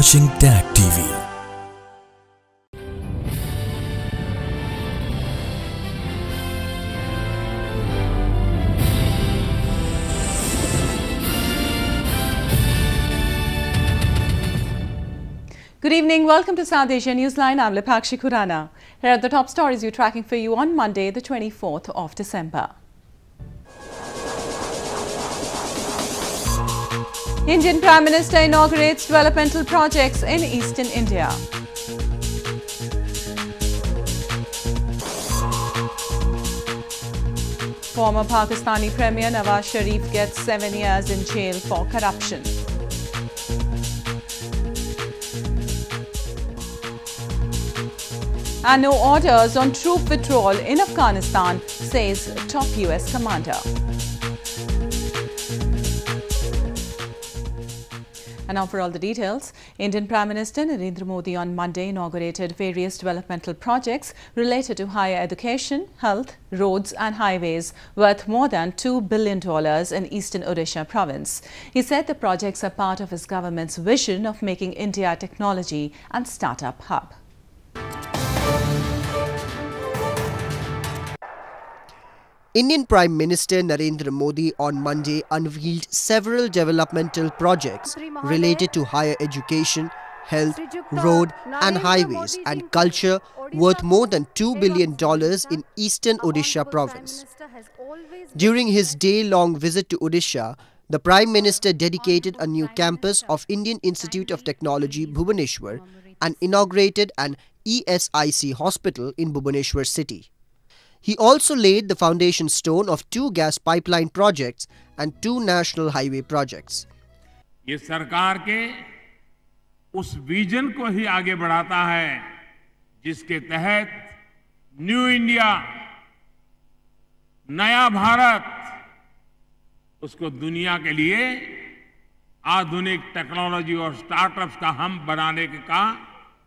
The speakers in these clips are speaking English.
watching TAG TV. Good evening, welcome to South Asia Newsline. I'm Lipakshi Khurana. Here are the top stories we're tracking for you on Monday, the 24th of December. Indian Prime Minister inaugurates developmental projects in Eastern India. Former Pakistani Premier Nawaz Sharif gets 7 years in jail for corruption. And no orders on troop withdrawal in Afghanistan, says top US commander. And now for all the details. Indian Prime Minister Narendra Modi on Monday inaugurated various developmental projects related to higher education, health, roads and highways worth more than $2 billion in eastern Odisha province. He said the projects are part of his government's vision of making India a technology and startup hub. Indian Prime Minister Narendra Modi on Monday unveiled several developmental projects related to higher education, health, road and highways and culture worth more than $2 billion in eastern Odisha province. During his day-long visit to Odisha, the Prime Minister dedicated a new campus of Indian Institute of Technology, Bhubaneswar, and inaugurated an ESIC hospital in Bhubaneswar city. He also laid the foundation stone of 2 gas pipeline projects and 2 national highway projects. ये सरकार के उस vision को ही आगे बढ़ाता है जिसके तहत न्यू इंडिया, नया भारत, उसको दुनिया के लिए आधुनिक टेक्नोलॉजी और स्टार्टअप्स का हब बनाने का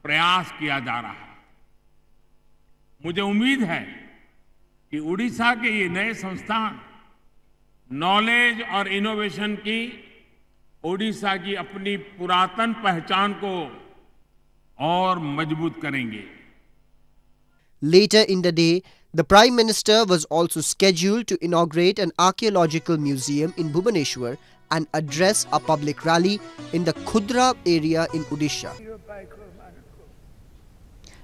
प्रयास किया जा रहा है। मुझे उम्मीद है कि उड़ीसा के ये नए संस्थान नॉलेज और इनोवेशन की ओडिशा की अपनी पुरातन पहचान को और मजबूत करेंगे. Later in the day, the Prime Minister was also scheduled to inaugurate an archaeological museum in Bhubaneswar and address a public rally in the Khudra area in Odisha.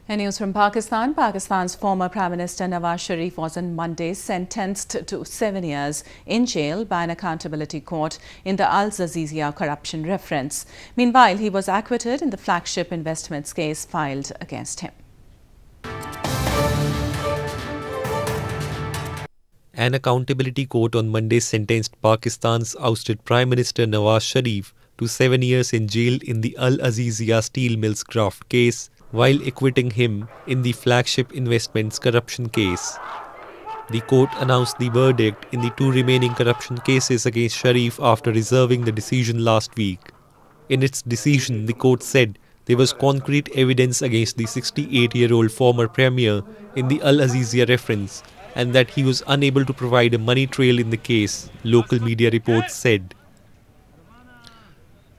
And news from Pakistan. Pakistan's former Prime Minister Nawaz Sharif was on Monday sentenced to 7 years in jail by an accountability court in the Al Jazeera corruption reference. Meanwhile, he was acquitted in the flagship investments case filed against him. An accountability court on Monday sentenced Pakistan's ousted Prime Minister Nawaz Sharif to 7 years in jail in the Al Jazeera steel mills graft case, while acquitting him in the flagship investments corruption case. The court announced the verdict in the 2 remaining corruption cases against Sharif after reserving the decision last week. In its decision, the court said there was concrete evidence against the 68-year-old former premier in the Al Jazeera reference and that he was unable to provide a money trail in the case, local media reports said.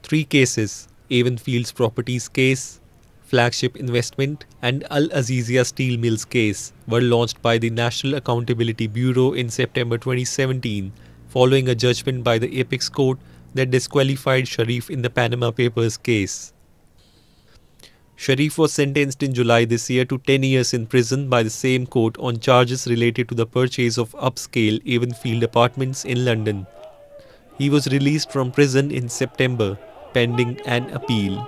3 cases, Avonfields Properties case, flagship investment and Al Jazeera steel mills case were launched by the National Accountability Bureau in September 2017 following a judgment by the Apex Court that disqualified Sharif in the Panama Papers case. Sharif was sentenced in July this year to 10 years in prison by the same court on charges related to the purchase of upscale Avonfield apartments in London. He was released from prison in September pending an appeal.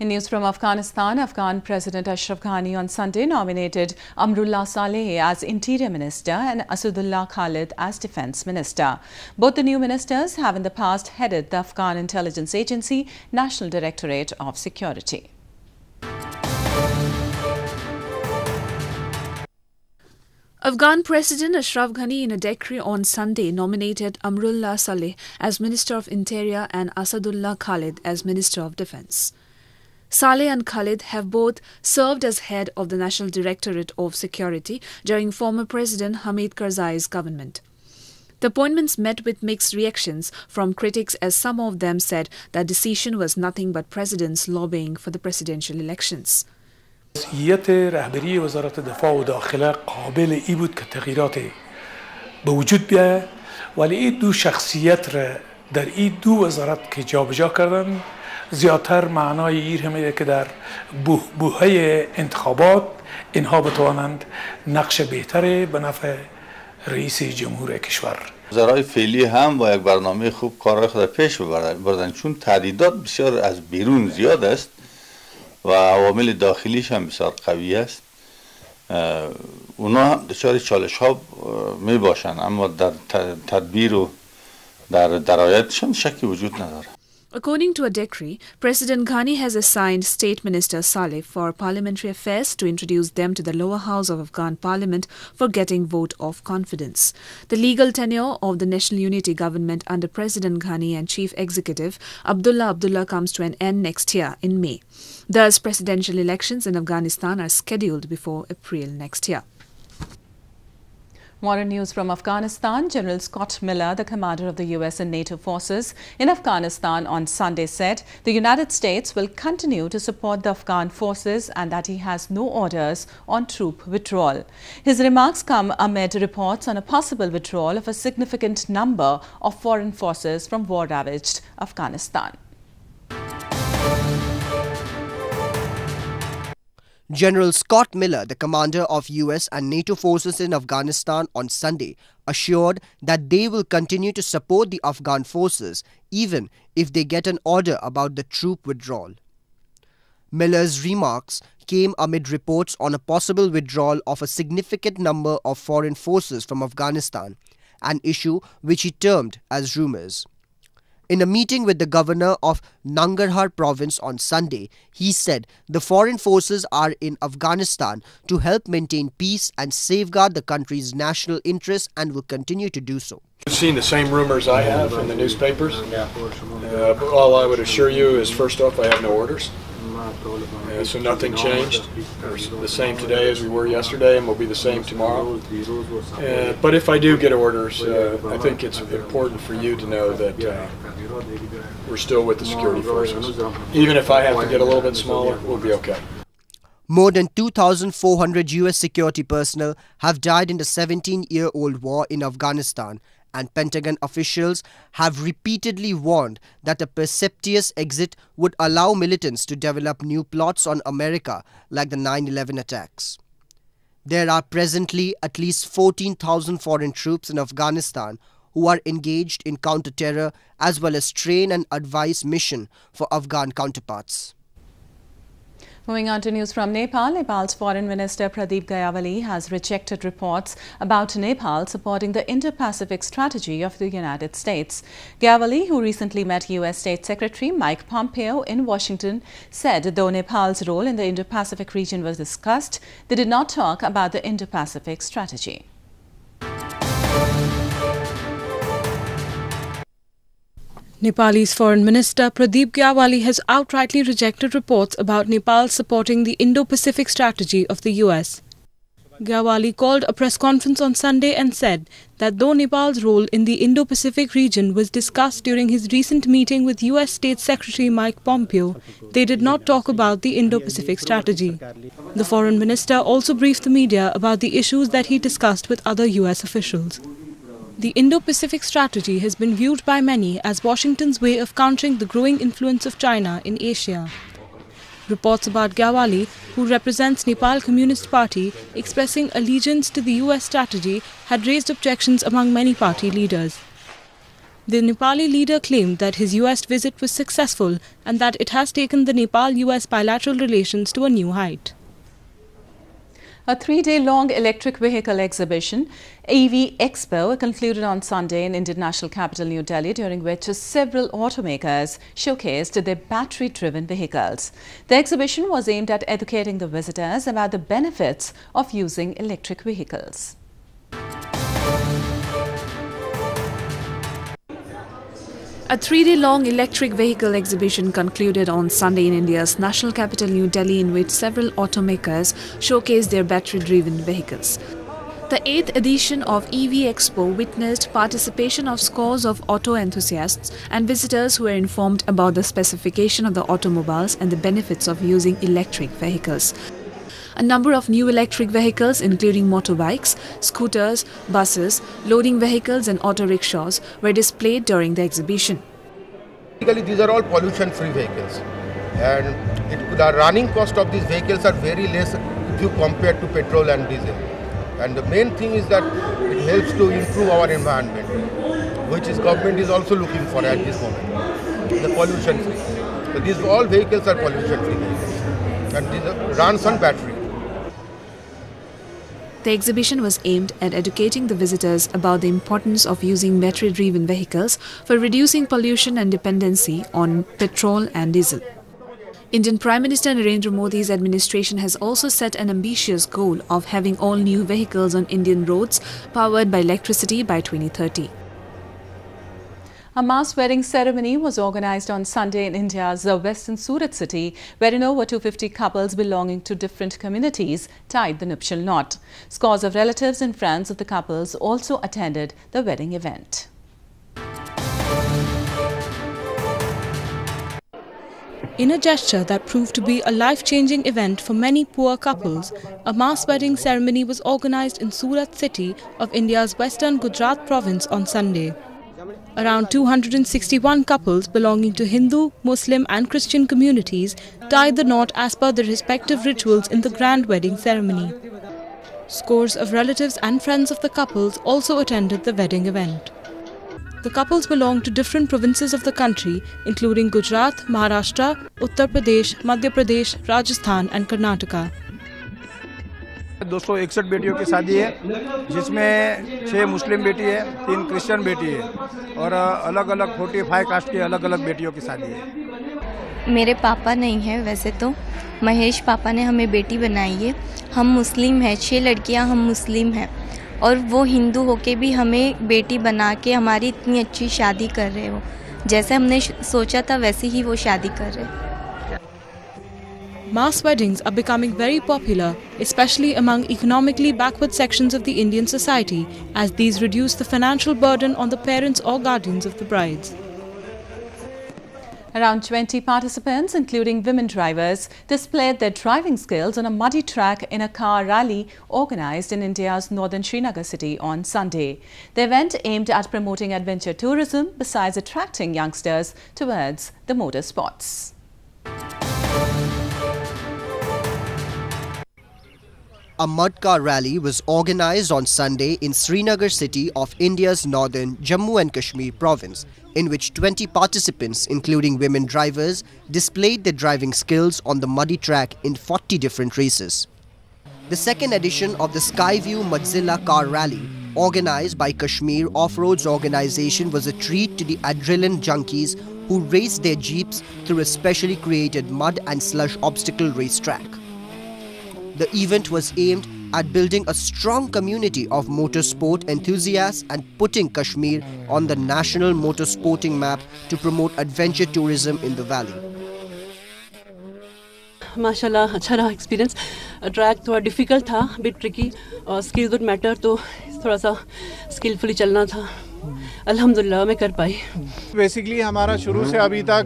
In news from Afghanistan, Afghan President Ashraf Ghani on Sunday nominated AMRULLAH SALEH as Interior Minister and ASSADULLAH KHALID as Defence Minister. Both the new ministers have in the past headed the Afghan Intelligence Agency, National Directorate of Security. Afghan President Ashraf Ghani in a decree on Sunday nominated AMRULLAH SALEH as Minister of Interior and ASSADULLAH KHALID as Minister of Defence. Saleh and Khalid have both served as head of the National Directorate of Security during former President Hamid Karzai's government. The appointments met with mixed reactions from critics, as some of them said that decision was nothing but president's lobbying for the presidential elections. مسئولیت رهبری وزارت دفاع و داخله قابل ای بود که تغییرات به وجود بیاید، ولی این دو شخصیت را در این دو وزارت که جابجا کردن زیادتر معنای این همیده که در بوهای انتخابات اینها بتوانند نقش بهتری به نفع رئیس جمهور کشور. وزرای فعلی هم با یک برنامه خوب کارهای خود پیش ببرند، چون تهدیدات بسیار از بیرون زیاد است و عوامل داخلیش هم بسیار قوی است. اونا هم دچار چالش ها می باشند، اما در تدبیر و در درایتشان شکی وجود نداره. According to a decree, President Ghani has assigned State Minister SALEH for Parliamentary Affairs to introduce them to the lower house of Afghan Parliament for getting vote of confidence. The legal tenure of the National Unity Government under President Ghani and Chief Executive Abdullah comes to an end next year in May. Thus, presidential elections in Afghanistan are scheduled before April next year. More news from Afghanistan. General Scott Miller, the commander of the US and NATO forces in Afghanistan on Sunday, said the United States will continue to support the Afghan forces and that he has no orders on troop withdrawal. His remarks come amid reports on a possible withdrawal of a significant number of foreign forces from war-ravaged Afghanistan. General Scott Miller, the commander of US and NATO forces in Afghanistan on Sunday, assured that they will continue to support the Afghan forces even if they get an order about the troop withdrawal. Miller's remarks came amid reports on a possible withdrawal of a significant number of foreign forces from Afghanistan, an issue which he termed as rumors. In a meeting with the governor of Nangarhar province on Sunday, he said the foreign forces are in Afghanistan to help maintain peace and safeguard the country's national interests and will continue to do so. You've seen the same rumors I have in the newspapers. All I would assure you is, first off, I have no orders. So nothing changed. We're the same today as we were yesterday, and we'll be the same tomorrow. But if I do get orders, I think it's important for you to know that we're still with the security forces. Even if I have to get a little bit smaller, we'll be okay. More than 2,400 US security personnel have died in the 17-year-old war in Afghanistan, and Pentagon officials have repeatedly warned that a precipitous exit would allow militants to develop new plots on America like the 9/11 attacks. There are presently at least 14,000 foreign troops in Afghanistan who are engaged in counter-terror as well as train and advise mission for Afghan counterparts. Moving on to news from Nepal, Nepal's Foreign Minister Pradeep Gayawali has rejected reports about Nepal supporting the Indo-Pacific strategy of the United States. Gayawali, who recently met US State Secretary Mike Pompeo in Washington, said though Nepal's role in the Indo-Pacific region was discussed, they did not talk about the Indo-Pacific strategy. Nepal's Foreign Minister Pradeep Gayawali has outrightly rejected reports about Nepal supporting the Indo-Pacific strategy of the US. Gayawali called a press conference on Sunday and said that though Nepal's role in the Indo-Pacific region was discussed during his recent meeting with US State Secretary Mike Pompeo, they did not talk about the Indo-Pacific strategy. The Foreign Minister also briefed the media about the issues that he discussed with other US officials. The Indo-Pacific strategy has been viewed by many as Washington's way of countering the growing influence of China in Asia. Reports about Gayawali, who represents Nepal Communist Party, expressing allegiance to the US strategy, had raised objections among many party leaders. The Nepali leader claimed that his US visit was successful and that it has taken the Nepal-US bilateral relations to a new height. A 3-day-long electric vehicle exhibition, EV Expo, concluded on Sunday in Indian national capital New Delhi, during which several automakers showcased their battery-driven vehicles. The exhibition was aimed at educating the visitors about the benefits of using electric vehicles. A 3-day-long electric vehicle exhibition concluded on Sunday in India's national capital New Delhi, in which several automakers showcased their battery-driven vehicles. The 8th edition of EV Expo witnessed participation of scores of auto enthusiasts and visitors who were informed about the specification of the automobiles and the benefits of using electric vehicles. A number of new electric vehicles, including motorbikes, scooters, buses, loading vehicles and auto rickshaws, were displayed during the exhibition. Basically, these are all pollution-free vehicles, and the running cost of these vehicles are very less if you compare to petrol and diesel. And the main thing is that it helps to improve our environment, which is government is also looking for at this moment. The pollution-free. So these all vehicles are pollution-free vehicles, and these runs on battery. The exhibition was aimed at educating the visitors about the importance of using battery-driven vehicles for reducing pollution and dependency on petrol and diesel. Indian Prime Minister Narendra Modi's administration has also set an ambitious goal of having all new vehicles on Indian roads powered by electricity by 2030. A mass wedding ceremony was organized on Sunday in India's western Surat city, wherein over 250 couples belonging to different communities tied the nuptial knot. Scores of relatives and friends of the couples also attended the wedding event. In a gesture that proved to be a life-changing event for many poor couples, a mass wedding ceremony was organized in Surat city of India's western Gujarat province on Sunday. Around 261 couples belonging to Hindu, Muslim and Christian communities tied the knot as per their respective rituals in the grand wedding ceremony. Scores of relatives and friends of the couples also attended the wedding event. The couples belonged to different provinces of the country, including Gujarat, Maharashtra, Uttar Pradesh, Madhya Pradesh, Rajasthan and Karnataka. 261 बेटियों की शादी है, जिसमें 6 मुस्लिम बेटी है, 3 Christian बेटी है और अलग-अलग 45 कास्ट की अलग-अलग बेटियों की शादी है। मेरे पापा नहीं हैं वैसे तो, महेश पापा ने हमें बेटी बनाई है। हम मुस्लिम हैं, 6 लड़कियां हम मुस्लिम हैं और वो हिंदू होके भी हमें बेटी बना के हमारी इतनी अच्छी शादी कर रहे हो। जैसे हमने सोचा था वैसे ही वो शादी कर रहे हैं। Mass weddings are becoming very popular, especially among economically backward sections of the Indian society, as these reduce the financial burden on the parents or guardians of the brides. Around 20 participants, including women drivers, displayed their driving skills on a muddy track in a car rally organized in India's northern Srinagar city on Sunday. The event aimed at promoting adventure tourism besides attracting youngsters towards the motorsports. A mud car rally was organized on Sunday in Srinagar city of India's northern Jammu and Kashmir province, in which 20 participants, including women drivers, displayed their driving skills on the muddy track in 40 different races. The second edition of the Skyview Mudzilla Car Rally, organized by Kashmir Off-Roads Organization, was a treat to the adrenaline junkies who raced their jeeps through a specially created mud and slush obstacle racetrack. The event was aimed at building a strong community of motorsport enthusiasts and putting Kashmir on the national motorsporting map to promote adventure tourism in the valley. माशाल्लाह अच्छा रहा experience. Track थोड़ा difficult था, bit tricky और skill would matter, तो थोड़ा सा skilfully चलना था। अल्हम्दुलिल्लाह मैं कर पाई। बेसिकली हमारा शुरू से अभी तक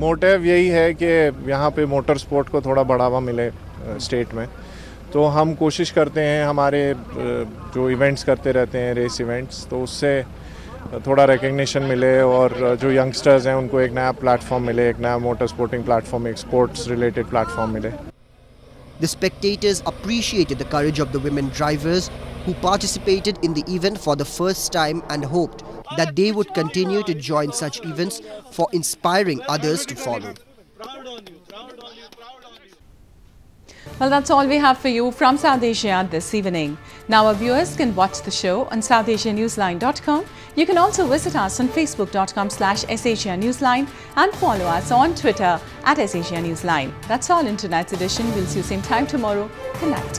मोटिव यही है कि यहाँ पे मोटर स्पोर्ट को थोड़ा बढ़ावा मिले स्टेट में, तो हम कोशिश करते हैं हमारे जो इवेंट्स करते रहते हैं रेस इवेंट्स, तो उससे थोड़ा रिकग्निशन मिले और जो यंगस्टर्स हैं उनको एक नया प्लेटफॉर्म मिले, एक नया मोटर स्पोर्टिंग प्लेटफॉर्म, एक स्पोर्ट्स रिलेटेड प्लेटफॉर्म मिले। The spectators appreciated the courage of the women drivers who participated in the event for the first time and hoped that they would continue to join such events for inspiring others to follow. Well, that's all we have for you from South Asia this evening. Now our viewers can watch the show on SouthAsiaNewsline.com. You can also visit us on Facebook.com/SAsiaNewsline and follow us on Twitter @SAsiaNewsline. That's all in tonight's edition. We'll see you same time tomorrow. Good night.